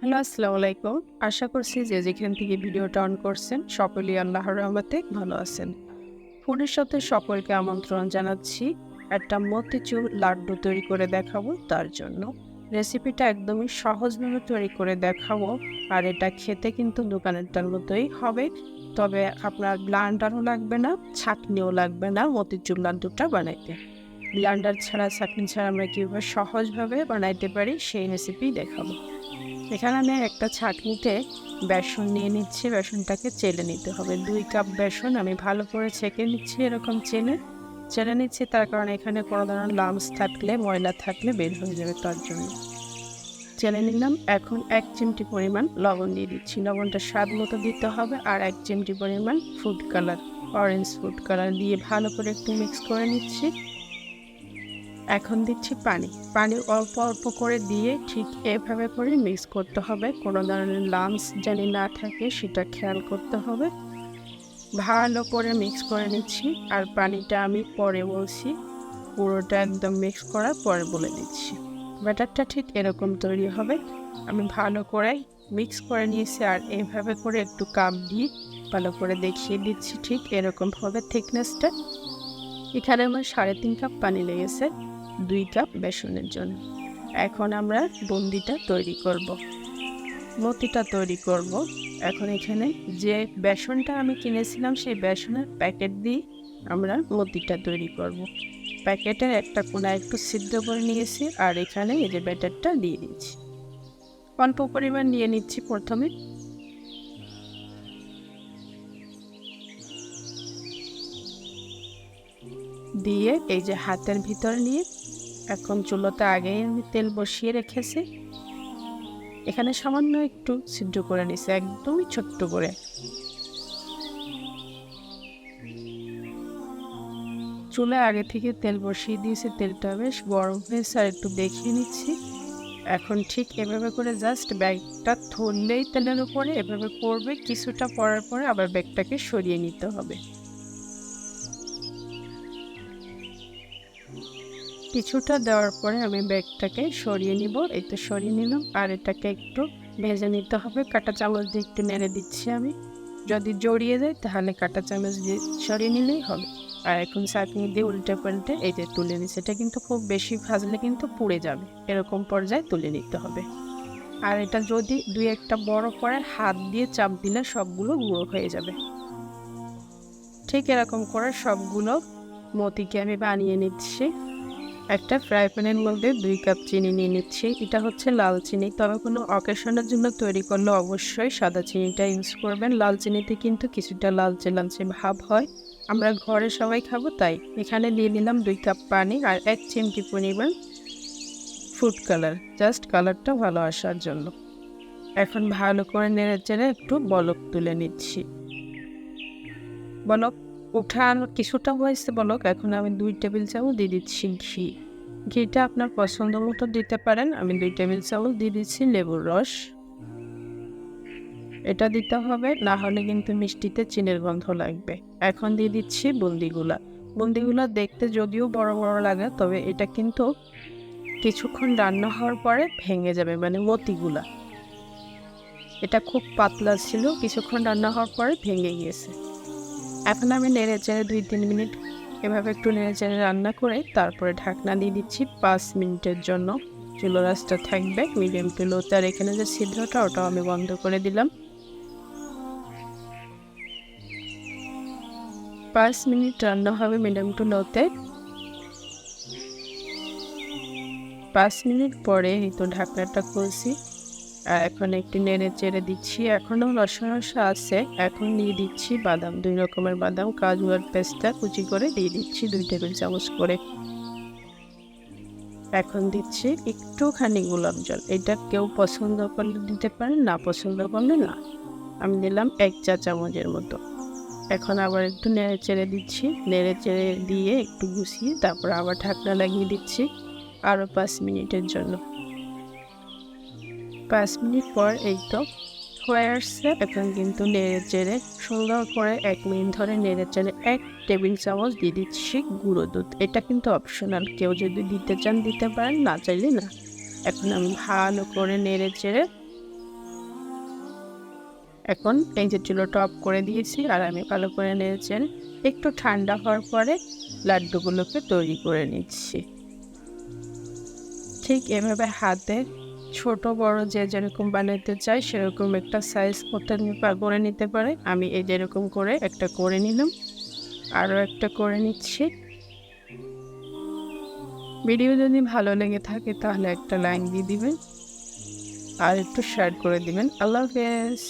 Hello, আসসালামু আলাইকুম। আশা করছি যে যেখান থেকে ভিডিওটা অন করছেন সকলেই আল্লাহর রহমতে ভালো আছেন। ফুডের সাথে সকলকে আমন্ত্রণ জানাচ্ছি একটা মতিচুর লাড্ডু তৈরি করে দেখাবো তার জন্য। রেসিপিটা একদমই সহজভাবে তৈরি করে দেখাবো। আর এটা খেতে কিন্তু দোকানেরটার মতোই হবে। তবে আপনার ব্লান্ডারও লাগবে না, ছাঁকনিও লাগবে না মতিচুর লাড্ডুটা বানাইতে। ব্লান্ডার ছাড়া, ছাঁকনি ছাড়া আমরা কীভাবে সহজভাবে বানাইতে পারি সেই রেসিপি দেখাবো। এখানে আমি একটা ছাঁকনিতে বেসন নিয়ে নিচ্ছি। বেসনটাকে চেলে নিতে হবে। 2 কাপ বেসন আমি ভালো করে ছেঁকে নিচ্ছি। এরকম চেলে নিচ্ছি, তার কারণ এখানে কোনো ধরনের লাম্পস থাকলে, ময়লা থাকলে বের হয়ে যাবে, তার জন্য চেলে নিলাম। এখন 1 চিমটি পরিমাণ লবণ দিয়ে দিচ্ছি। লবণটা স্বাদ মতো দিতে হবে। আর 1 চিমটি পরিমাণ food colour, orange food colour দিয়ে ভালো করে একটু মিক্স করে নিচ্ছি। এখন দিচ্ছি পানি অল্প অল্প করে দিয়ে ঠিক এভাবে করে মিক্স করতে হবে। কোনো ধরনের লাম্পস যেন না থাকে সেটা খেয়াল করতে হবে। ভালো করে মিক্স করে নিচ্ছি। আর পানিটা আমি পরে বলছি, পুরোটা একদম মিক্স করার পরে বলে দিচ্ছি। ব্যাটারটা ঠিক এরকম তৈরি হবে। আমি ভালো করে মিক্স করে নিয়েছি। আর এইভাবে করে একটু কাপ দিয়ে ভালো করে দেখিয়ে দিচ্ছি, ঠিক এরকম হবে থিকনেসটা। এখানে আমার 3.5 কাপ পানি লেগেছে 2 কাপ বেসনের জন্য। এখন আমরা বুন্দিটা তৈরি করব, মতিটা তৈরি করব। এখন এখানে যে বেসনটা আমি কিনেছিলাম সেই বেসনের প্যাকেট দিয়ে আমরা মতিটা তৈরি করব। প্যাকেটের একটা কোণা একটু সিদ্ধ করে নিয়েছি। আর এখানে এই যে ব্যাটারটা দিয়ে দিচ্ছি। অল্প পরিমাণ নিয়ে নিচ্ছি প্রথমে। দিয়ে এই যে হাতের ভিতর নিয়ে এখন চুলোতে আগেই আমি তেল বসিয়ে রেখেছি। এখানে সামান্য একটু সিদ্ধ করে নিছি, একদমই ছোট্ট করে। চুলায় আগে থেকে তেল বসিয়ে দিয়েছি, তেলটা বেশ গরম হয়েছে। আর একটু দেখিয়ে নিচ্ছি। এখন ঠিক এভাবে করে জাস্ট ব্যাগটা ধরলেই তেলের উপরে এভাবে পড়বে। কিছুটা পড়ার পরে আবার ব্যাগটাকে সরিয়ে নিতে হবে। কিছুটা দেওয়ার পরে আমি ব্যাগটাকে সরিয়ে নিব। এই তো সরিয়ে নিলাম। আর এটাকে একটু ভেজে নিতে হবে। কাঁটা চামচ দিয়ে একটু নেড়ে দিচ্ছি আমি। যদি জড়িয়ে যায় তাহলে কাঁটা চামচ দিয়ে সরিয়ে নিলেই হবে। আর এখন চাটনি দিয়ে উল্টে পাল্টে এই যে তুলে নিচ্ছি। এটা কিন্তু খুব বেশি ভাজলে কিন্তু পুড়ে যাবে। এরকম পর্যায়ে তুলে নিতে হবে। আর এটা যদি 2-1টা বড় করে হাত দিয়ে চাপ দিলে সবগুলো গুঁড়ো হয়ে যাবে। ঠিক এরকম করে সবগুলো মতিকে আমি বানিয়ে নিচ্ছি। একটা ফ্রাই প্যানের মধ্যে 2 কাপ চিনি নিয়ে নিচ্ছি। এটা হচ্ছে লাল চিনি। তবে কোনো অকেশনের জন্য তৈরি করলে অবশ্যই সাদা চিনিটা ইউজ করবেন। লাল চিনিতে কিন্তু কিছুটা লালচে লালচে ভাব হয়। আমরা ঘরে সবাই খাবো তাই। এখানে দিয়ে নিলাম 2 কাপ পানি আর 1 চিমটি পরিমাণ ফুড কালার, জাস্ট কালারটা ভালো আসার জন্য। এখন ভালো করে নেড়ে চেড়ে একটু বলক তুলে নিচ্ছি। বলক উঠান কিছুটা হয়েছে বলক। এখন আমি 2 টেবিল চামচ দিয়ে দিচ্ছি ঘি। ঘিটা আপনার পছন্দ মতো দিতে পারেন। আমি 2 টেবিল চামচ দিয়ে দিচ্ছি লেবুর রস। এটা দিতে হবে, না হলে কিন্তু মিষ্টিতে চিনির গন্ধ লাগবে। এখন দিয়ে দিচ্ছি বুন্দিগুলা। বুন্দিগুলা দেখতে যদিও বড় বড় লাগে, তবে এটা কিন্তু কিছুক্ষণ রান্না হওয়ার পরে ভেঙে যাবে, মানে মতিগুলা। এটা খুব পাতলা ছিল, কিছুক্ষণ রান্না হওয়ার পরে ভেঙে গিয়েছে। এখন আমি নেড়ে চেড়ে 2-3 মিনিট এভাবে একটু নেড়ে চেড়ে রান্না করে তারপরে ঢাকনা দিয়ে দিচ্ছি 5 মিনিটের জন্য। চুলার আঁচটা থাকবে মিডিয়াম টু লোতে। আর এখানে যে ছিদ্রটা ওটাও আমি বন্ধ করে দিলাম। 5 মিনিট রান্না হবে মিডিয়াম টু লোতে। 5 মিনিট পরে এই তো ঢাকনাটা খুলছি। আর এখন একটু নেড়ে চেড়ে দিচ্ছি। এখনও রসা রসা আছে। এখন দিয়ে দিচ্ছি বাদাম, 2 রকমের বাদাম, কাজু আর পেস্তা কুচি করে দিয়ে দিচ্ছি 2 টেবিল চামচ করে। এখন দিচ্ছি একটুখানি গোলাপ জল। এটা কেউ পছন্দ করলে দিতে পারেন, না পছন্দ করলে না। আমি দিলাম 1 চা চামচের মতো। এখন আবার একটু নেড়ে চেড়ে দিচ্ছি। নেড়ে চেড়ে দিয়ে একটু গুছিয়ে তারপর আবার ঢাকনা লাগিয়ে দিচ্ছি আরও 5 মিনিটের জন্য। 5 মিনিট পর এই তো হয়ে আসছে। এখন কিন্তু নেড়ে চেড়ে সুন্দর করে 1 মিনিট ধরে নেড়ে চেড়ে 1 টেবিল চামচ দিয়ে দিচ্ছি গুঁড়ো দুধ। এটা কিন্তু অপশনাল, কেউ যদি দিতে চান দিতে পারেন, না চাইলে না। এখন আমি ভালো করে নেড়ে চেড়ে এখন এই যে চুলোটা অফ করে দিয়েছি আর আমি ভালো করে নেড়েছেন। একটু ঠান্ডা হওয়ার পরে লাড্ডুগুলোকে তৈরি করে নিচ্ছি। ঠিক এভাবে হাতে ছোট বড় যে যেরকম বানাতে চাই সেরকম একটা সাইজ করে নিতে পারে। আমি এই যেরকম করে একটা করে নিলাম, আরও একটা করে নিচ্ছি। ভিডিও যদি ভালো লেগে থাকে তাহলে একটা লাইক দিয়ে দিবেন আর একটু শেয়ার করে দিবেন। আল্লাহ হাফেজ।